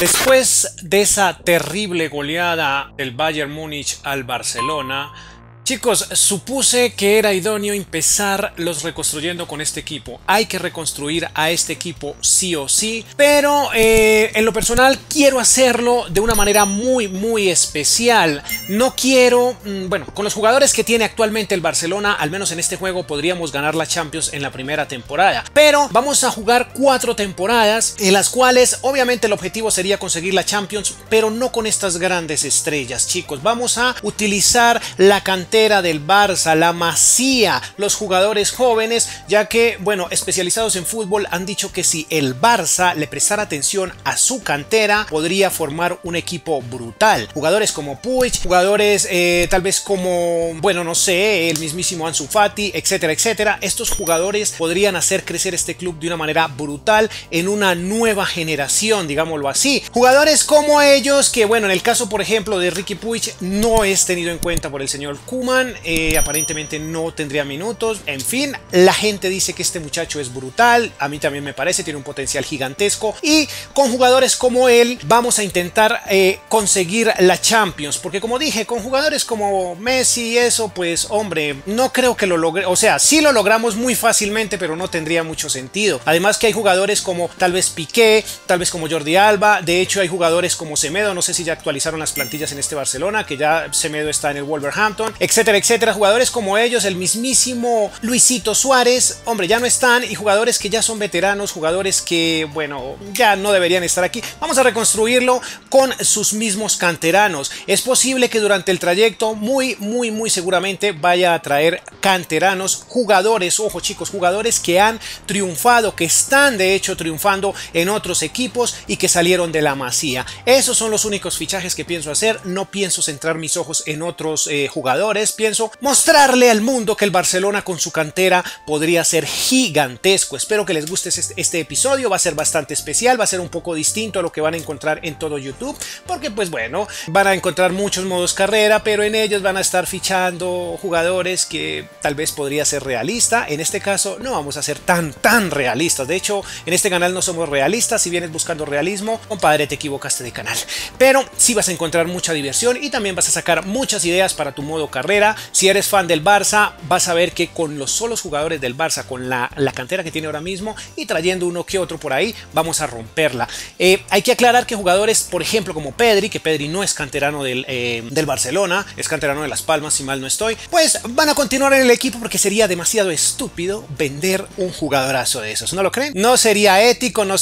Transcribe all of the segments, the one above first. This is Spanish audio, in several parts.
Después de esa terrible goleada del Bayern Múnich al Barcelona, chicos, supuse que era idóneo empezar los reconstruyendo con este equipo. Hay que reconstruir a este equipo sí o sí, pero en lo personal quiero hacerlo de una manera muy especial. No quiero, bueno, con los jugadores que tiene actualmente el Barcelona, al menos en este juego podríamos ganar la Champions en la primera temporada. Pero vamos a jugar 4 temporadas en las cuales obviamente el objetivo sería conseguir la Champions, pero no con estas grandes estrellas, chicos. Vamos a utilizar la cantera del Barça, la Masía, los jugadores jóvenes, ya que, bueno, especializados en fútbol han dicho que si el Barça le prestara atención a su cantera, podría formar un equipo brutal. Jugadores como Puig, jugadores tal vez como, bueno, no sé, el mismísimo Ansu Fati, etcétera, etcétera. Estos jugadores podrían hacer crecer este club de una manera brutal en una nueva generación, digámoslo así. Jugadores como ellos, que bueno, en el caso, por ejemplo, de Riqui Puig, no es tenido en cuenta por el señor Koeman. Aparentemente no tendría minutos. En fin, la gente dice que este muchacho es brutal. A mí también me parece, tiene un potencial gigantesco. Y con jugadores como él vamos a intentar conseguir la Champions. Porque como dije, con jugadores como Messi y eso, pues hombre, no creo que lo logre. O sea, sí lo logramos muy fácilmente, pero no tendría mucho sentido. Además que hay jugadores como tal vez Piqué, tal vez como Jordi Alba. De hecho hay jugadores como Semedo. No sé si ya actualizaron las plantillas en este Barcelona, que ya Semedo está en el Wolverhampton, etcétera, etcétera. Jugadores como ellos, el mismísimo Luisito Suárez, hombre, ya no están, y jugadores que ya son veteranos, jugadores que, bueno, ya no deberían estar aquí. Vamos a reconstruirlo con sus mismos canteranos. Es posible que durante el trayecto, muy seguramente vaya a traer canteranos, jugadores, ojo chicos, jugadores que han triunfado, que están de hecho triunfando en otros equipos y que salieron de la Masía. Esos son los únicos fichajes que pienso hacer. No pienso centrar mis ojos en otros jugadores. Pienso mostrarle al mundo que el Barcelona con su cantera podría ser gigantesco. Espero que les guste este episodio. Va a ser bastante especial, va a ser un poco distinto a lo que van a encontrar en todo YouTube, porque pues bueno, van a encontrar muchos modos carrera, pero en ellos van a estar fichando jugadores que tal vez podría ser realista. En este caso no vamos a ser tan realistas. De hecho, en este canal no somos realistas. Si vienes buscando realismo, compadre, te equivocaste de canal. Pero sí vas a encontrar mucha diversión y también vas a sacar muchas ideas para tu modo carrera. Si eres fan del Barça, vas a ver que con los solos jugadores del Barça, con la cantera que tiene ahora mismo y trayendo uno que otro por ahí, vamos a romperla. Hay que aclarar que jugadores, por ejemplo, como Pedri, que Pedri no es canterano del Barcelona, es canterano de Las Palmas, si mal no estoy, pues van a continuar en el equipo porque sería demasiado estúpido vender un jugadorazo de esos. ¿No lo creen? No sería ético, no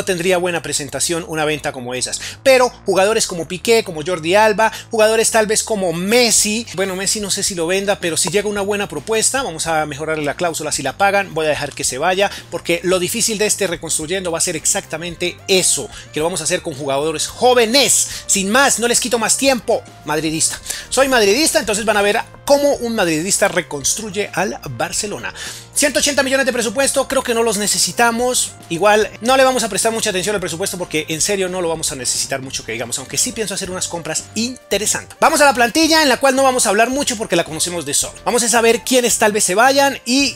tendría buena presentación una venta como esas. Pero jugadores como Piqué, como Jordi Alba, jugadores tal vez como Messi, bueno, Messi no sé si lo venda, pero si llega una buena propuesta, vamos a mejorarle la cláusula. Si la pagan, voy a dejar que se vaya, porque lo difícil de este reconstruyendo va a ser exactamente eso, que lo vamos a hacer con jugadores jóvenes. Sin más, no les quito más tiempo. Madridista. Soy madridista, entonces van a ver cómo un madridista reconstruye al Barcelona. 180 millones de presupuesto, creo que no los necesitamos. Igual no le vamos a prestar mucha atención al presupuesto porque en serio no lo vamos a necesitar mucho, que digamos, aunque sí pienso hacer unas compras interesantes. Vamos a la plantilla, en la cual no vamos a hablar mucho porque la conocemos de sobra. Vamos a saber quiénes tal vez se vayan y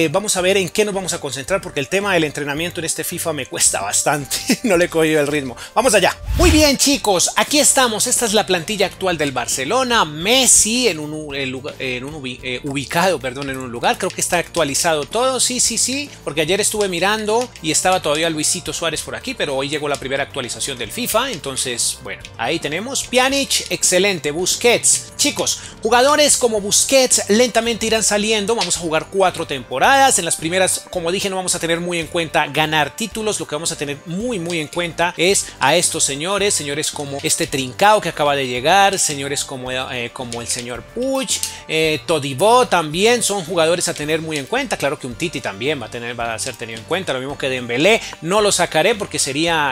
vamos a ver en qué nos vamos a concentrar, porque el tema del entrenamiento en este FIFA me cuesta bastante. No le he cogido el ritmo. Vamos allá. Muy bien chicos, aquí estamos. Esta es la plantilla actual del Barcelona. Messi ubicado en un lugar. Creo que está actualizado todo. Sí, porque ayer estuve mirando y estaba todavía Luisito Suárez por aquí, pero hoy llegó la primera actualización del FIFA. Entonces, bueno, ahí tenemos Pjanic, excelente. Busquets. Chicos, jugadores como Busquets lentamente irán saliendo. Vamos a jugar 4 temporadas. En las primeras, como dije, no vamos a tener muy en cuenta ganar títulos. Lo que vamos a tener muy en cuenta es a estos señores como este Trincao que acaba de llegar, señores como el señor Puig, Todibo también son jugadores a tener muy en cuenta. Claro que un Titi también va a ser tenido en cuenta, lo mismo que Dembélé. No lo sacaré porque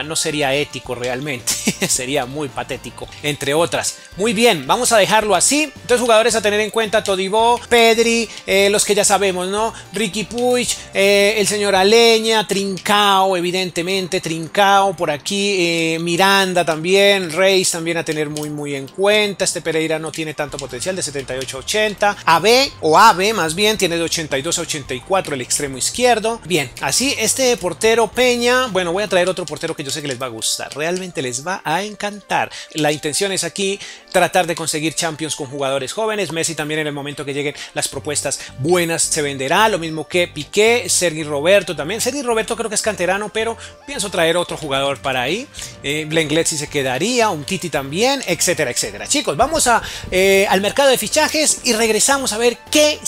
no sería ético realmente, sería muy patético, entre otras. Muy bien, vamos a dejarlo así. Entonces jugadores a tener en cuenta: Todibo, Pedri, los que ya sabemos, ¿no? Riqui Puig, el señor Aleña, Trincao, evidentemente, Trincao por aquí, Miranda también, Reis también a tener muy en cuenta. Este Pereira no tiene tanto potencial, de 78 a 80. Ave más bien, tiene de 82 a 84 el extremo izquierdo. Bien, así este portero Peña, bueno, voy a traer otro portero que yo sé que les va a gustar, realmente les va a encantar. La intención es aquí tratar de conseguir Champions con jugadores jóvenes. Messi también, en el momento que lleguen las propuestas buenas, se venderá, lo mismo que Piqué, Sergi Roberto también. Sergi Roberto creo que es canterano, pero pienso traer otro jugador para ahí. Lenglet si se quedaría, un Titi también, etcétera, etcétera. Chicos, vamos al mercado de fichajes y regresamos a ver qué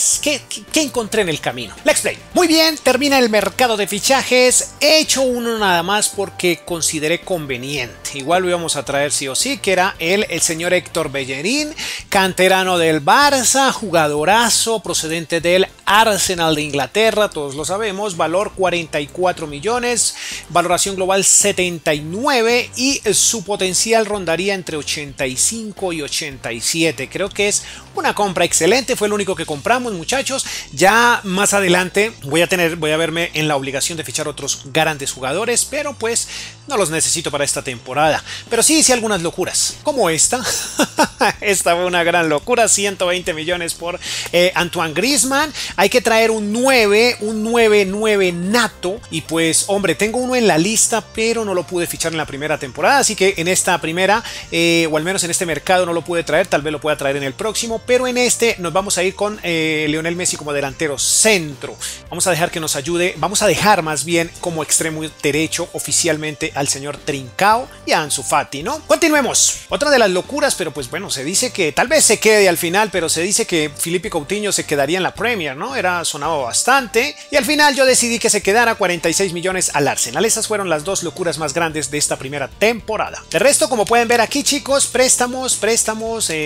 encontré en el camino. Let's play. Muy bien, termina el mercado de fichajes. He hecho uno nada más porque consideré conveniente. Igual lo íbamos a traer sí o sí, que era el señor Héctor Bellerín, canterano del Barça, jugadorazo procedente del Arsenal de Inglaterra, todos lo sabemos, valor 44 millones, valoración global 79 y su potencial rondaría entre 85 y 87. Creo que es una compra excelente, fue el único que compramos, muchachos. Ya más adelante voy a verme en la obligación de fichar otros grandes jugadores, pero pues no los necesito para esta temporada. Pero sí hice algunas locuras, como esta. Esta fue una gran locura, 120 millones por Antoine Griezmann. Hay que traer un 9 nato. Y pues, hombre, tengo uno en la lista, pero no lo pude fichar en la primera temporada. Así que en esta primera, o al menos en este mercado, no lo pude traer. Tal vez lo pueda traer en el próximo. Pero en este nos vamos a ir con Lionel Messi como delantero centro. Vamos a dejar que nos ayude. Vamos a dejar más bien como extremo derecho oficialmente al señor Trincao y a Ansu Fati, ¿no? Continuemos. Otra de las locuras, pero pues bueno, se dice que tal vez se quede al final, pero se dice que Philippe Coutinho se quedaría en la Premier, ¿no? Era sonado bastante. Y al final yo decidí que se quedara 46 millones al Arsenal. Esas fueron las dos locuras más grandes de esta primera temporada. De resto, como pueden ver aquí, chicos, préstamos,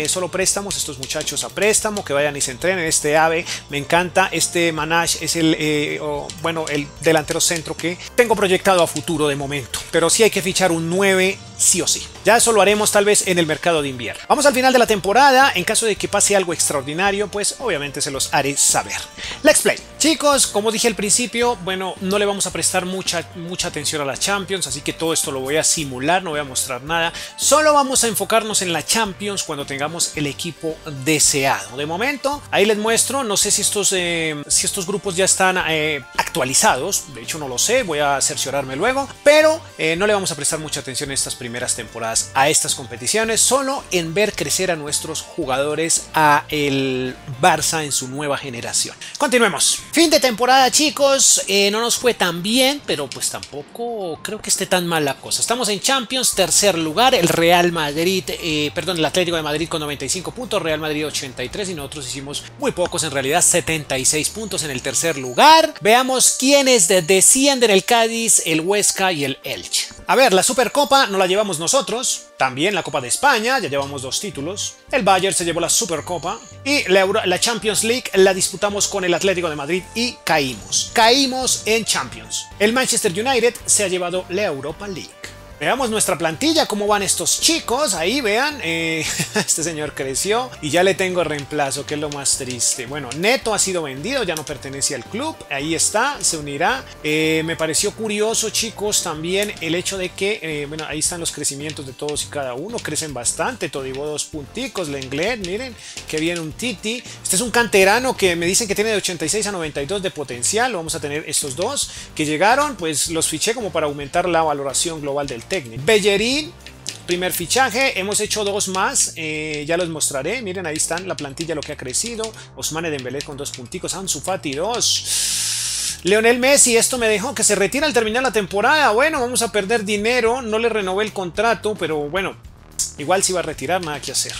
solo préstamos, estos muchachos a préstamo, que vayan y se entrenen. Este Ave me encanta, este Manage es el delantero centro que tengo proyectado a futuro de momento. Pero sí hay que fichar un 9 sí o sí. Ya eso lo haremos tal vez en el mercado de invierno. Vamos al final de la temporada. En caso de que pase algo extraordinario, pues obviamente se los haré saber. Let's play. Chicos, como dije al principio, bueno, no le vamos a prestar mucha atención a la Champions, así que todo esto lo voy a simular, no voy a mostrar nada. Solo vamos a enfocarnos en la Champions cuando tengamos el equipo deseado. De momento, ahí les muestro. No sé si estos grupos ya están actualizados. De hecho, no lo sé. Voy a cerciorarme luego. Pero no le vamos a prestar mucha atención en estas primeras temporadas a estas competiciones, solo en ver crecer a nuestros jugadores, a el Barça en su nueva generación. Continuemos. Fin de temporada, chicos. No nos fue tan bien, pero pues tampoco creo que esté tan mal la cosa. Estamos en Champions, tercer lugar, el el Atlético de Madrid con 95 puntos, Real Madrid 83 y nosotros hicimos muy pocos, en realidad 76 puntos en el tercer lugar. Veamos quiénes descienden: el Cádiz, el Huesca y el Elche. A ver, la Supercopa no la llevamos nosotros, también la Copa de España, ya llevamos 2 títulos. El Bayern se llevó la Supercopa y la Champions League la disputamos con el Atlético de Madrid y caímos en Champions. El Manchester United se ha llevado la Europa League. Veamos nuestra plantilla, cómo van estos chicos. Ahí vean, este señor creció y ya le tengo reemplazo, que es lo más triste. Bueno, Neto ha sido vendido, ya no pertenece al club. Ahí está, se unirá. Me pareció curioso, chicos, también el hecho de que, bueno, ahí están los crecimientos de todos y cada uno. Crecen bastante. Todibo 2 punticos, Lenglet, miren, que viene un Titi. Este es un canterano que me dicen que tiene de 86 a 92 de potencial. Vamos a tener estos dos que llegaron, pues los fiché como para aumentar la valoración global del técnico. Bellerín, primer fichaje. Hemos hecho 2 más, ya los mostraré. Miren, ahí están la plantilla, lo que ha crecido. Ousmane Dembélé con 2 punticos, Ansu Fati 2. Lionel Messi, esto me dejó que se retira al terminar la temporada. Bueno, vamos a perder dinero, no le renové el contrato, pero bueno, igual se iba a retirar, nada que hacer.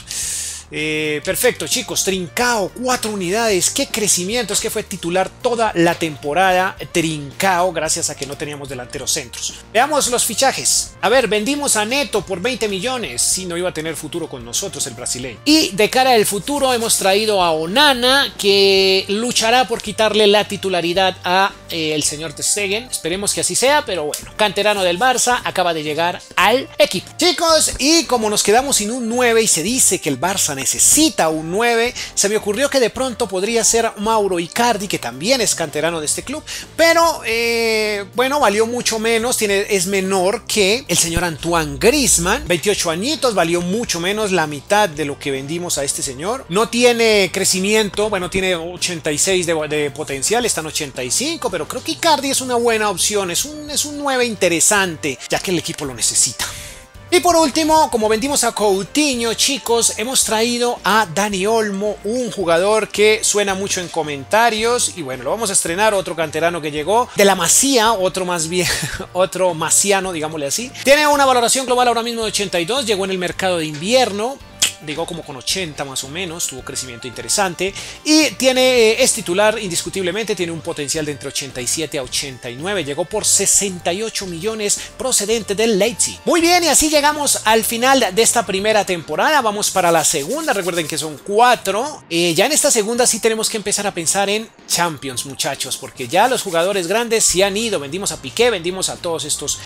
Perfecto, chicos. Trincao, 4 unidades. Qué crecimiento, es que fue titular toda la temporada Trincao, gracias a que no teníamos delanteros centros. Veamos los fichajes. A ver, vendimos a Neto por 20 millones. Si no iba a tener futuro con nosotros el brasileño. Y de cara al futuro hemos traído a Onana, que luchará por quitarle la titularidad a el señor Ter Stegen. Esperemos que así sea, pero bueno, canterano del Barça, acaba de llegar al equipo. Chicos, y como nos quedamos sin un 9 y se dice que el Barça necesita un 9. Se me ocurrió que de pronto podría ser Mauro Icardi, que también es canterano de este club, pero bueno, valió mucho menos, es menor que el señor Antoine Griezmann, 28 añitos, valió mucho menos, la mitad de lo que vendimos a este señor. No tiene crecimiento, bueno, tiene 86 de potencial, está en 85, pero creo que Icardi es una buena opción, es un 9 interesante, ya que el equipo lo necesita. Y por último, como vendimos a Coutinho, chicos, hemos traído a Dani Olmo, un jugador que suena mucho en comentarios. Y bueno, lo vamos a estrenar, otro canterano que llegó de la Masía, otro más bien, otro masiano, digámosle así. Tiene una valoración global ahora mismo de 82, llegó en el mercado de invierno. Llegó como con 80 más o menos, tuvo crecimiento interesante y es titular indiscutiblemente, tiene un potencial de entre 87 a 89, llegó por 68 millones procedente del Leipzig. Muy bien, y así llegamos al final de esta primera temporada, vamos para la segunda, recuerden que son 4, ya en esta segunda sí tenemos que empezar a pensar en Champions, muchachos, porque ya los jugadores grandes se han ido, vendimos a Piqué, vendimos a todos estos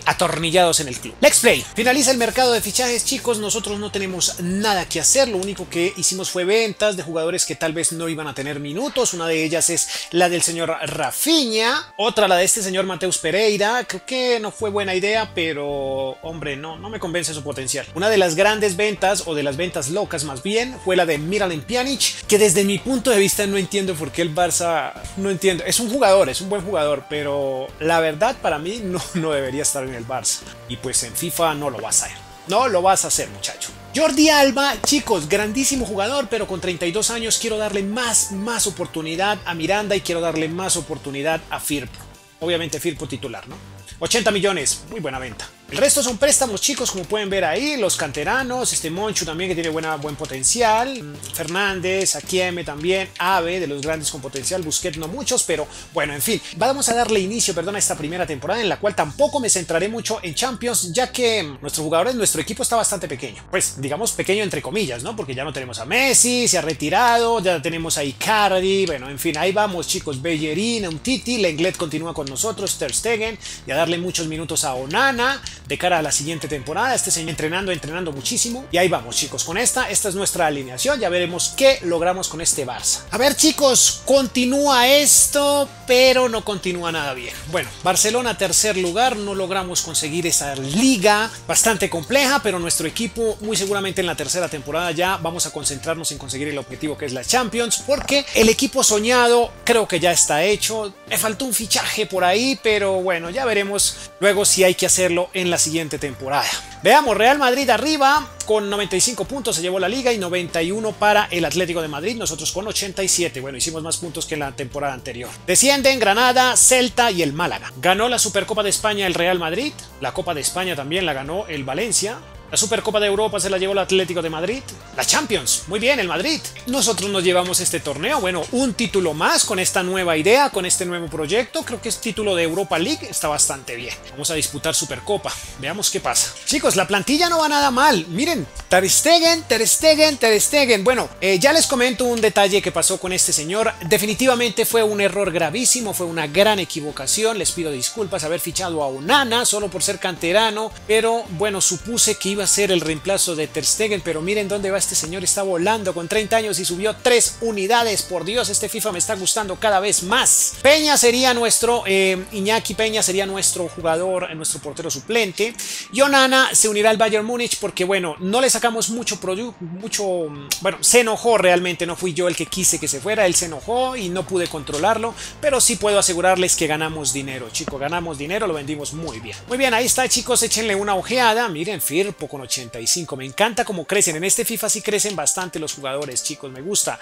atornillados en el club. Let's play, finaliza el mercado de fichajes, chicos, nosotros no tenemos nada que hacer, lo único que hicimos fue ventas de jugadores que tal vez no iban a tener minutos, una de ellas es la del señor Rafinha, otra la de este señor Mateus Pereira, creo que no fue buena idea, pero hombre, no me convence su potencial. Una de las grandes ventas, o de las ventas locas más bien, fue la de Miralem Pjanic, que desde mi punto de vista no entiendo por qué el Barça, no entiendo, es un jugador, es un buen jugador, pero la verdad para mí no debería estar en el Barça, y pues en FIFA no lo vas a hacer, no lo vas a hacer, muchacho. Jordi Alba, chicos, grandísimo jugador, pero con 32 años quiero darle más oportunidad a Miranda y quiero darle más oportunidad a Firpo. Obviamente Firpo titular, ¿no? 80 millones, muy buena venta. El resto son préstamos, chicos, como pueden ver ahí, los canteranos, este Monchu también que tiene buen potencial, Fernández, Akieme también, Ave de los grandes con potencial, Busquets no muchos, pero bueno, en fin, vamos a darle inicio, a esta primera temporada en la cual tampoco me centraré mucho en Champions, ya que nuestro equipo está bastante pequeño, pues digamos pequeño entre comillas, ¿no? Porque ya no tenemos a Messi, se ha retirado, ya tenemos a Icardi, bueno, en fin, ahí vamos, chicos, Bellerín, Umtiti, Lenglet continúa con nosotros, Ter Stegen, y a darle muchos minutos a Onana de cara a la siguiente temporada, este señor entrenando muchísimo, y ahí vamos, chicos, con esta es nuestra alineación, ya veremos qué logramos con este Barça. A ver, chicos, continúa esto, pero no continúa nada bien. Bueno, Barcelona tercer lugar, no logramos conseguir esa liga bastante compleja, pero nuestro equipo muy seguramente en la tercera temporada ya vamos a concentrarnos en conseguir el objetivo que es la Champions, porque el equipo soñado creo que ya está hecho, me faltó un fichaje por ahí, pero bueno, ya veremos luego si hay que hacerlo en la siguiente temporada. Veamos, Real Madrid arriba con 95 puntos se llevó la liga y 91 para el Atlético de Madrid, nosotros con 87, bueno, hicimos más puntos que en la temporada anterior. Descienden Granada, Celta y el Málaga. Ganó la Supercopa de España el Real Madrid, la Copa de España también la ganó el Valencia. La Supercopa de Europa se la llevó el Atlético de Madrid. La Champions, muy bien, el Madrid. Nosotros nos llevamos este torneo, bueno, un título más con esta nueva idea, con este nuevo proyecto. Creo que es título de Europa League, está bastante bien. Vamos a disputar Supercopa, veamos qué pasa. Chicos, la plantilla no va nada mal. Miren, Ter Stegen. Bueno, ya les comento un detalle que pasó con este señor. Definitivamente fue un error gravísimo, fue una gran equivocación. Les pido disculpas haber fichado a Onana solo por ser canterano, pero bueno, supuse que iba a ser el reemplazo de Ter Stegen, pero miren dónde va este señor, está volando con 30 años y subió 3 unidades, por Dios, este FIFA me está gustando cada vez más. Peña sería nuestro, Iñaki Peña sería nuestro jugador, nuestro portero suplente, y Onana se unirá al Bayern Múnich porque bueno, no le sacamos mucho, bueno, se enojó realmente, no fui yo el que quise que se fuera, él se enojó y no pude controlarlo, pero sí puedo asegurarles que ganamos dinero, chicos, ganamos dinero, lo vendimos muy bien. Muy bien, ahí está, chicos, échenle una ojeada, miren, Firpo con 85, me encanta cómo crecen, en este FIFA sí crecen bastante los jugadores, chicos, me gusta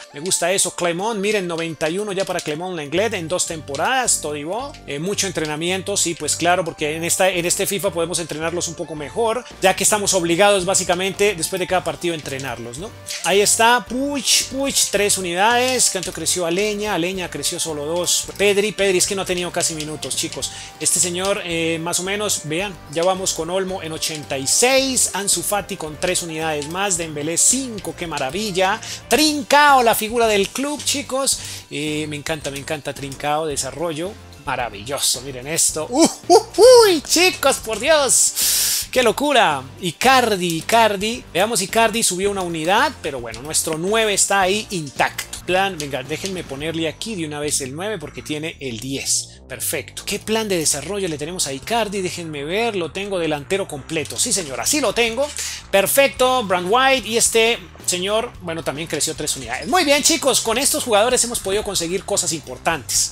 eso. Clement, miren, 91 ya para Clement Lenglet en 2 temporadas, Todibo, mucho entrenamiento, sí, pues claro, porque en este FIFA podemos entrenarlos un poco mejor, ya que estamos obligados básicamente después de cada partido a entrenarlos, ¿no? Ahí está, Puig, 3 unidades, ¿cuánto creció Aleña creció solo 2, Pedri es que no ha tenido casi minutos, chicos, este señor más o menos, vean, ya vamos con Olmo en 86, Ansu Fati con 3 unidades más, Dembélé 5, qué maravilla, Trincao, la figura del club, chicos, me encanta Trincao, desarrollo, maravilloso, miren esto, uy, chicos, por Dios, ¡Qué locura! Icardi. Veamos, Icardi subió una unidad, pero bueno, nuestro 9 está ahí intacto. Plan, venga, déjenme ponerle aquí de una vez el 9 porque tiene el 10. Perfecto. ¿Qué plan de desarrollo le tenemos a Icardi? Déjenme ver, lo tengo delantero completo. Sí, señora, sí lo tengo. Perfecto, Brand White y este señor, bueno, también creció 3 unidades. Muy bien, chicos, con estos jugadores hemos podido conseguir cosas importantes.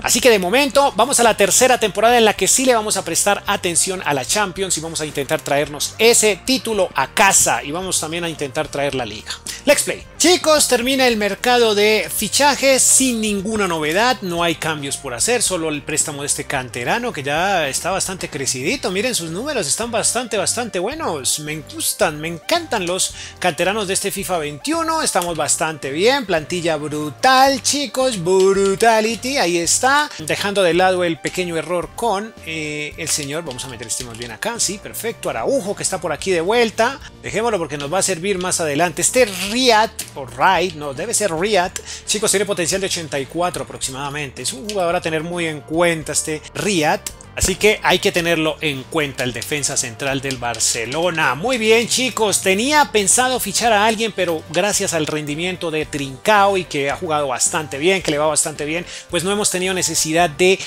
Así que de momento vamos a la tercera temporada en la que sí le vamos a prestar atención a la Champions y vamos a intentar traernos ese título a casa y vamos también a intentar traer la liga. Let's play. Chicos, termina el mercado de fichajes sin ninguna novedad, no hay cambios por hacer, solo el préstamo de este canterano que ya está bastante crecidito. Miren sus números, están bastante buenos, me gustan, me encantan los canteranos de este FIFA 21, estamos bastante bien, plantilla brutal, chicos, brutality, ahí está, dejando de lado el pequeño error con el señor, vamos a meter este más bien acá, sí, perfecto, Araujo que está por aquí de vuelta, dejémoslo porque nos va a servir más adelante. Este Riyad, o Wright, no, debe ser Riyad, chicos, tiene potencial de 84 aproximadamente, es un jugador a tener muy en cuenta este Riyad. Así que hay que tenerlo en cuenta, el defensa central del Barcelona. Muy bien, chicos, tenía pensado fichar a alguien, pero gracias al rendimiento de Trincao y que ha jugado bastante bien, que le va bastante bien, pues no hemos tenido necesidad de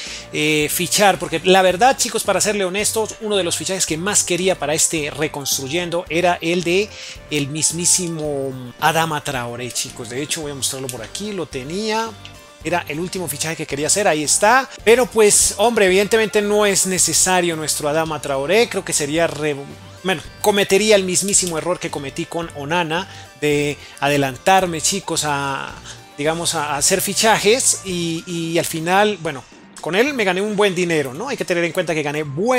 fichar, porque la verdad, chicos, para serle honestos, uno de los fichajes que más quería para este reconstruyendo era el de el mismísimo Adama Traoré, chicos. De hecho, voy a mostrarlo por aquí, lo tenía. Era el último fichaje que quería hacer, ahí está. Pero pues, hombre, evidentemente no es necesario nuestro Adama Traoré. Creo que sería... Bueno, cometería el mismísimo error que cometí con Onana de adelantarme, chicos, digamos, a hacer fichajes y al final, bueno... Con él me gané un buen dinero, ¿no? Hay que tener en cuenta que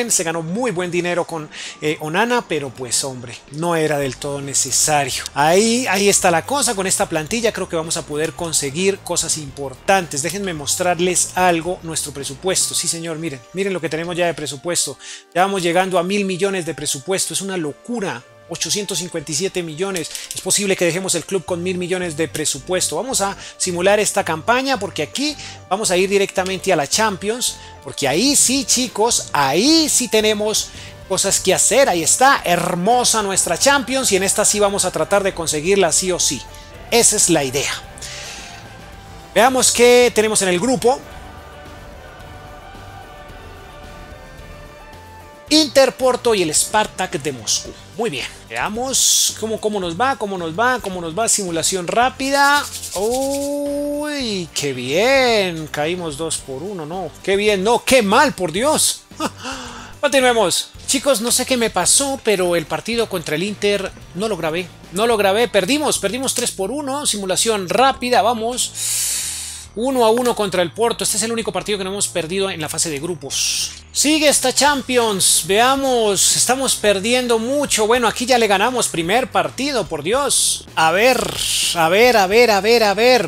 se ganó muy buen dinero con Onana, pero pues hombre, no era del todo necesario. Ahí está la cosa, con esta plantilla creo que vamos a poder conseguir cosas importantes. Déjenme mostrarles algo, nuestro presupuesto. Sí señor, miren lo que tenemos ya de presupuesto. Ya vamos llegando a 1.000 millones de presupuesto, es una locura. 857 millones. Es posible que dejemos el club con 1.000 millones de presupuesto. Vamos a simular esta campaña porque aquí vamos a ir directamente a la Champions. Porque ahí sí, chicos, ahí sí tenemos cosas que hacer. Ahí está, hermosa nuestra Champions y en esta sí vamos a tratar de conseguirla sí o sí. Esa es la idea. Veamos qué tenemos en el grupo. Inter, Porto y el Spartak de Moscú. Muy bien, veamos cómo nos va. Simulación rápida. Uy, qué bien. Caímos 2-1, no. Qué bien, no, qué mal, por Dios. Continuemos. Chicos, no sé qué me pasó, pero el partido contra el Inter no lo grabé. Perdimos 3-1. Simulación rápida, vamos. 1-1 contra el Porto. Este es el único partido que no hemos perdido en la fase de grupos. Sigue esta Champions, veamos, estamos perdiendo mucho. Bueno, aquí ya le ganamos primer partido, por Dios. A ver,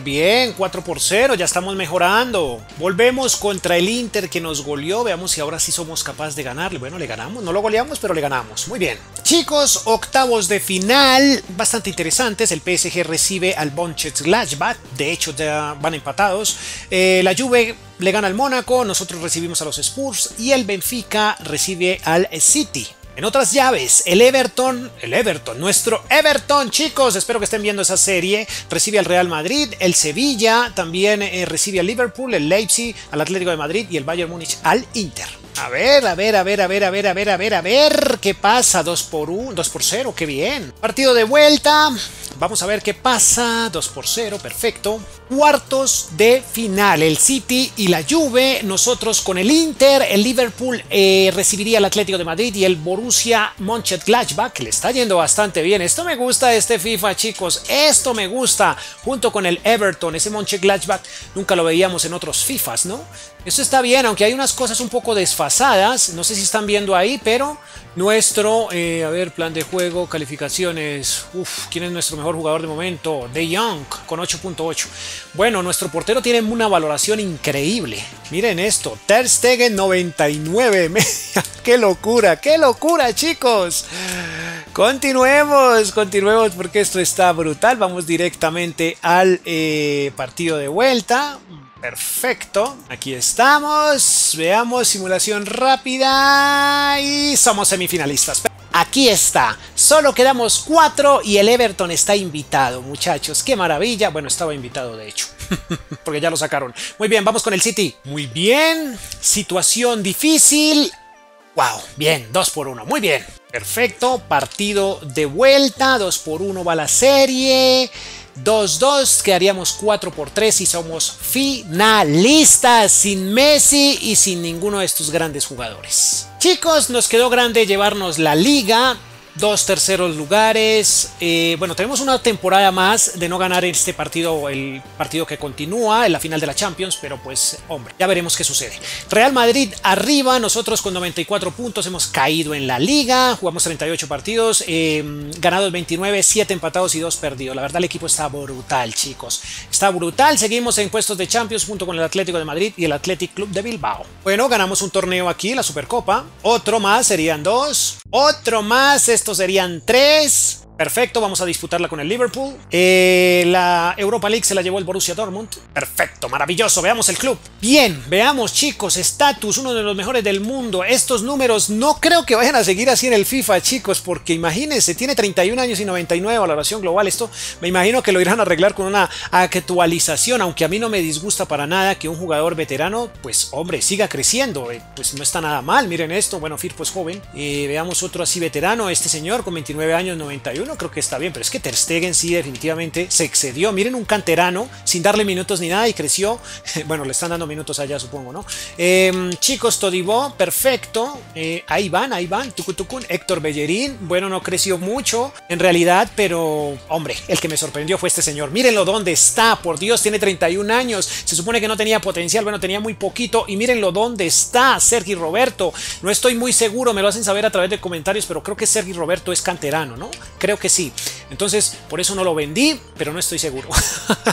bien, 4-0, ya estamos mejorando. Volvemos contra el Inter que nos goleó, veamos si ahora sí somos capaces de ganarle. Bueno, le ganamos, no lo goleamos, pero le ganamos, muy bien. Chicos, octavos de final, bastante interesantes. El PSG recibe al Mönchengladbach, de hecho ya van empatados. La Juve le gana al Mónaco, nosotros recibimos a los Spurs y el Benfica recibe al City. En otras llaves, el Everton, nuestro Everton, chicos, espero que estén viendo esa serie, recibe al Real Madrid, el Sevilla también recibe al Liverpool, el Leipzig al Atlético de Madrid y el Bayern Múnich al Inter. A ver, ¿qué pasa? 2-0, qué bien. Partido de vuelta, vamos a ver qué pasa, 2-0, perfecto. Cuartos de final, el City y la Juve, nosotros con el Inter, el Liverpool recibiría al Atlético de Madrid y el Borussia Mönchengladbach, que le está yendo bastante bien. Esto me gusta este FIFA, chicos, esto me gusta, junto con el Everton, ese Mönchengladbach nunca lo veíamos en otros FIFAs, ¿no? Esto está bien, aunque hay unas cosas un poco desfasadas, no sé si están viendo ahí, pero nuestro, plan de juego, calificaciones, ¿quién es nuestro mejor jugador de momento? De Jong, con 8.8. Bueno, nuestro portero tiene una valoración increíble, miren esto, Ter Stegen 99, ¡qué locura, chicos! Continuemos porque esto está brutal, vamos directamente al partido de vuelta. Perfecto, aquí estamos, veamos, simulación rápida y somos semifinalistas. aquí está. Solo quedamos 4 y el Everton está invitado, muchachos. ¡Qué maravilla! Bueno, estaba invitado de hecho, porque ya lo sacaron. Muy bien, vamos con el City. Muy bien, situación difícil. ¡Wow! Bien, 2-1, muy bien. Perfecto, partido de vuelta, 2-1 va la serie. 2-2, quedaríamos 4-3 y somos finalistas sin Messi y sin ninguno de estos grandes jugadores. Chicos, nos quedó grande llevarnos la liga. 2 terceros lugares. Bueno, tenemos una temporada más de no ganar este partido, el partido que continúa en la final de la Champions, pero pues, hombre, ya veremos qué sucede. Real Madrid arriba, nosotros con 94 puntos hemos caído en la liga, jugamos 38 partidos, ganados 29, 7 empatados y 2 perdidos. La verdad el equipo está brutal, chicos. Está brutal, seguimos en puestos de Champions junto con el Atlético de Madrid y el Athletic Club de Bilbao. Bueno, ganamos un torneo aquí, la Supercopa. Otro más, serían 2. Otro más, estos serían 3. Perfecto, vamos a disputarla con el Liverpool. La Europa League se la llevó el Borussia Dortmund. Perfecto, maravilloso, veamos el club. Bien, veamos chicos, estatus, uno de los mejores del mundo. Estos números no creo que vayan a seguir así en el FIFA, chicos, porque imagínense, tiene 31 años y 99 valoración global. Esto me imagino que lo irán a arreglar con una actualización, aunque a mí no me disgusta para nada que un jugador veterano, pues hombre, siga creciendo. Pues no está nada mal, miren esto. Bueno, Firpo es joven. Veamos otro así veterano, este señor con 29 años, 91. Creo que está bien, pero es que Ter Stegen sí definitivamente se excedió. Miren un canterano sin darle minutos ni nada y creció. Bueno, le están dando minutos allá, supongo, ¿no? Chicos, Todibo, perfecto. Ahí van, Tucutucun. Héctor Bellerín, bueno, no creció mucho en realidad, pero hombre, el que me sorprendió fue este señor. Mírenlo dónde está, por Dios, tiene 31 años. Se supone que no tenía potencial, bueno, tenía muy poquito. Y mírenlo dónde está, Sergi Roberto. No estoy muy seguro, me lo hacen saber a través de comentarios, pero creo que Sergi Roberto es canterano, ¿no? Creo que sí. Entonces, por eso no lo vendí, pero no estoy seguro.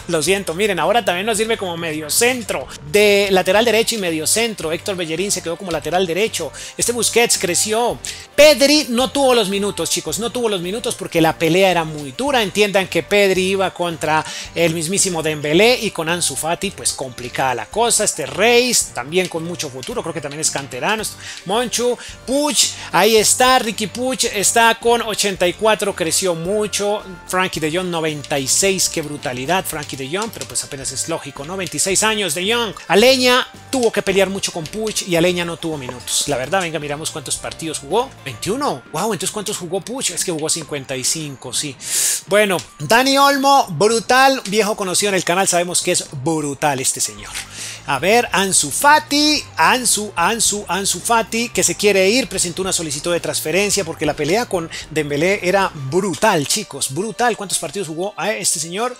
Lo siento, miren, ahora también nos sirve como mediocentro, de lateral derecho y mediocentro. Héctor Bellerín se quedó como lateral derecho. Este Busquets creció. Pedri no tuvo los minutos, chicos, no tuvo los minutos porque la pelea era muy dura. Entiendan que Pedri iba contra el mismísimo Dembélé y con Ansu Fati, pues complicada la cosa. Este Reis, también con mucho futuro, creo que también es canterano. Monchu, Puig, ahí está, Ricky Puig está con 84, creció mucho. Frankie de Jong 96, qué brutalidad Frankie de Jong, pero pues apenas es lógico, ¿no? 26 años de Jong. Aleña tuvo que pelear mucho con Puig y Aleña no tuvo minutos. La verdad, venga, miramos cuántos partidos jugó. 21. Wow, entonces ¿cuántos jugó Puig? Es que jugó 55, sí. Bueno, Dani Olmo, brutal, viejo conocido en el canal, sabemos que es brutal este señor. A ver, Ansu Fati, Ansu Fati, que se quiere ir, presentó una solicitud de transferencia porque la pelea con Dembélé era brutal, chicos, brutal. ¿Cuántos partidos jugó este señor?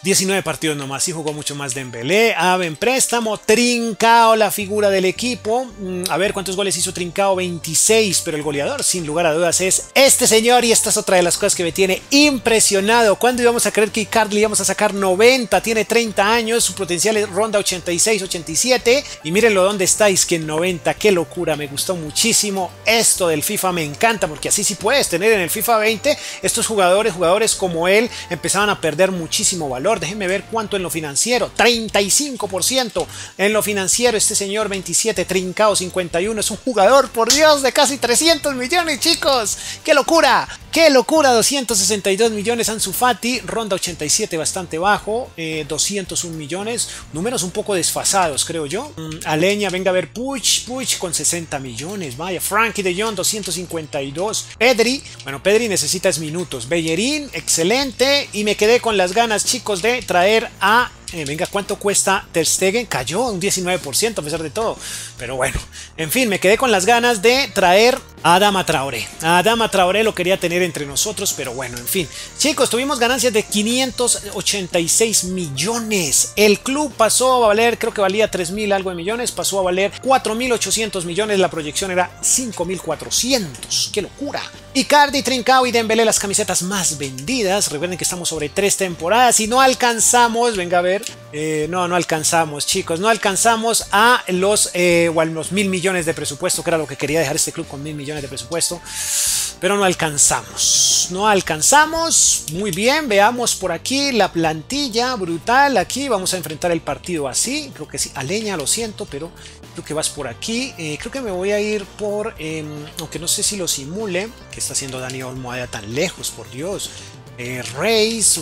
19 partidos nomás, sí jugó mucho más Dembélé. En préstamo, Trincao, la figura del equipo. A ver cuántos goles hizo Trincao, 26, pero el goleador sin lugar a dudas es este señor, y esta es otra de las cosas que me tiene impresionado. ¿Cuándo íbamos a creer que Icardi le íbamos a sacar 90? Tiene 30 años, su potencial ronda 86, 87, y mírenlo dónde estáis, que en 90, qué locura, me gustó muchísimo esto del FIFA, me encanta, porque así sí puedes tener en el FIFA 20 estos jugadores como él empezaban a perder muchísimo valor. Déjenme ver cuánto en lo financiero, 35% en lo financiero. Este señor 27, Trincao 51, es un jugador, por Dios, de casi 300 millones, chicos. ¡Qué locura! ¡Qué locura! 262 millones. Ansu Fati, ronda 87, bastante bajo, 201 millones, números un poco desfasados, creo yo. Aleña, venga a ver, Puig con 60 millones, vaya. Frankie de Jong, 252. Pedri, bueno, Pedri necesita minutos. Bellerín, excelente, y me quedé con las ganas, chicos, de traer a venga, ¿cuánto cuesta Ter Stegen? Cayó un 19% a pesar de todo. Pero bueno, en fin, me quedé con las ganas de traer a Adama Traoré. A Adama Traoré lo quería tener entre nosotros, pero bueno, en fin. Chicos, tuvimos ganancias de 586 millones. El club pasó a valer, creo que valía 3.000 algo de millones, pasó a valer 4.800 millones. La proyección era 5.400. ¡Qué locura! Icardi, Trincao y Dembélé, las camisetas más vendidas. Recuerden que estamos sobre 3 temporadas y no alcanzamos, venga a ver, no alcanzamos, chicos, no alcanzamos a los 1.000 millones de presupuesto, que era lo que quería dejar este club, con 1.000 millones de presupuesto, pero no alcanzamos, muy bien. Veamos por aquí la plantilla brutal. Aquí vamos a enfrentar el partido así, creo que sí. Aleña, lo siento, pero Creo que vas por aquí. Creo que me voy a ir por, aunque no sé si lo simule. ¿Qué está haciendo Dani Olmo allá tan lejos? Por Dios. Reis.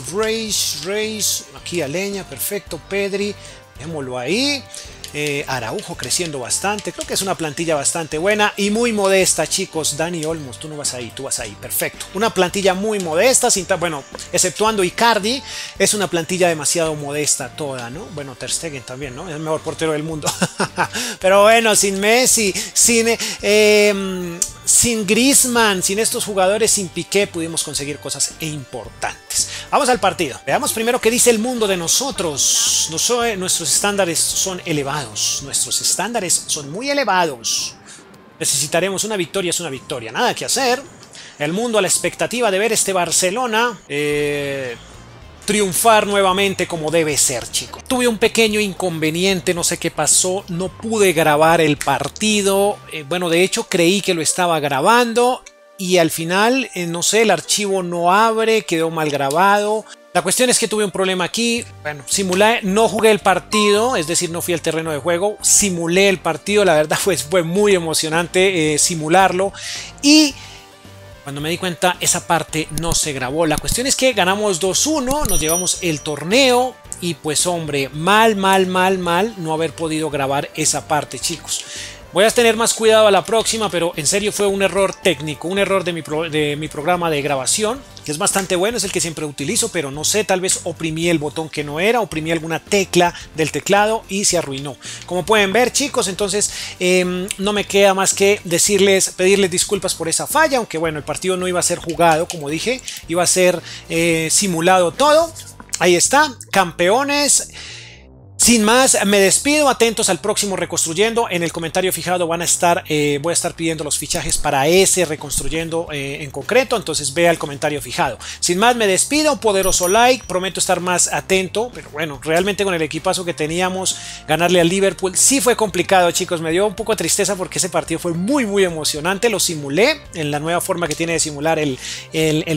Aquí Aleña, perfecto. Pedri, démoslo ahí. Araujo creciendo bastante. Creo que es una plantilla bastante buena y muy modesta, chicos. Dani Olmos, tú no vas ahí, tú vas ahí. Perfecto. Una plantilla muy modesta, bueno, exceptuando Icardi, es una plantilla demasiado modesta toda, ¿no? Bueno, Ter Stegen también, ¿no? Es el mejor portero del mundo. Pero bueno, sin Messi, sin Griezmann, sin estos jugadores, sin Piqué, pudimos conseguir cosas importantes. Vamos al partido. Veamos primero qué dice el mundo de nosotros. Nuestros estándares son elevados. Nuestros estándares son muy elevados. Necesitaremos una victoria, es una victoria. Nada que hacer. El mundo a la expectativa de ver este Barcelona triunfar nuevamente como debe ser, chicos. Tuve un pequeño inconveniente, no sé qué pasó, no pude grabar el partido. Bueno, de hecho creí que lo estaba grabando y al final, no sé, el archivo no abre, quedó mal grabado. La cuestión es que tuve un problema aquí. Bueno, simulé, no jugué el partido, es decir, no fui al terreno de juego, simulé el partido, la verdad fue muy emocionante simularlo y cuando me di cuenta, esa parte no se grabó. La cuestión es que ganamos 2-1, nos llevamos el torneo y pues hombre, mal no haber podido grabar esa parte, chicos. Voy a tener más cuidado a la próxima, pero en serio fue un error técnico, un error de mi programa de grabación, que es bastante bueno, es el que siempre utilizo, pero no sé, tal vez oprimí el botón que no era, oprimí alguna tecla del teclado y se arruinó. Como pueden ver, chicos, entonces no me queda más que pedirles disculpas por esa falla, aunque bueno, el partido no iba a ser jugado, como dije, iba a ser simulado todo. Ahí está, campeones. Sin más, me despido, atentos al próximo Reconstruyendo. En el comentario fijado voy a estar pidiendo los fichajes para ese Reconstruyendo en concreto, entonces vea el comentario fijado. Sin más, me despido, poderoso like, prometo estar más atento, pero bueno, realmente con el equipazo que teníamos, ganarle al Liverpool sí fue complicado, chicos, me dio un poco de tristeza porque ese partido fue muy emocionante, lo simulé en la nueva forma que tiene de simular el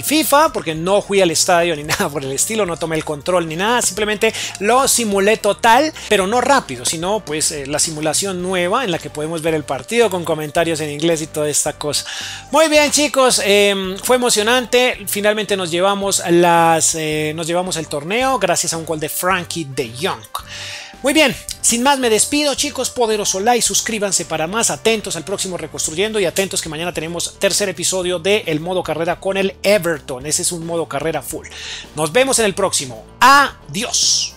FIFA, porque no fui al estadio ni nada por el estilo, no tomé el control ni nada, simplemente lo simulé total, pero no rápido, sino pues la simulación nueva en la que podemos ver el partido con comentarios en inglés y toda esta cosa. Muy bien, chicos, fue emocionante, finalmente nos llevamos el torneo gracias a un gol de Frankie de Jong. Muy bien, sin más me despido, chicos, poderoso like, suscríbanse para más, atentos al próximo Reconstruyendo y atentos que mañana tenemos tercer episodio de el modo carrera con el Everton, ese es un modo carrera full. Nos vemos en el próximo, adiós.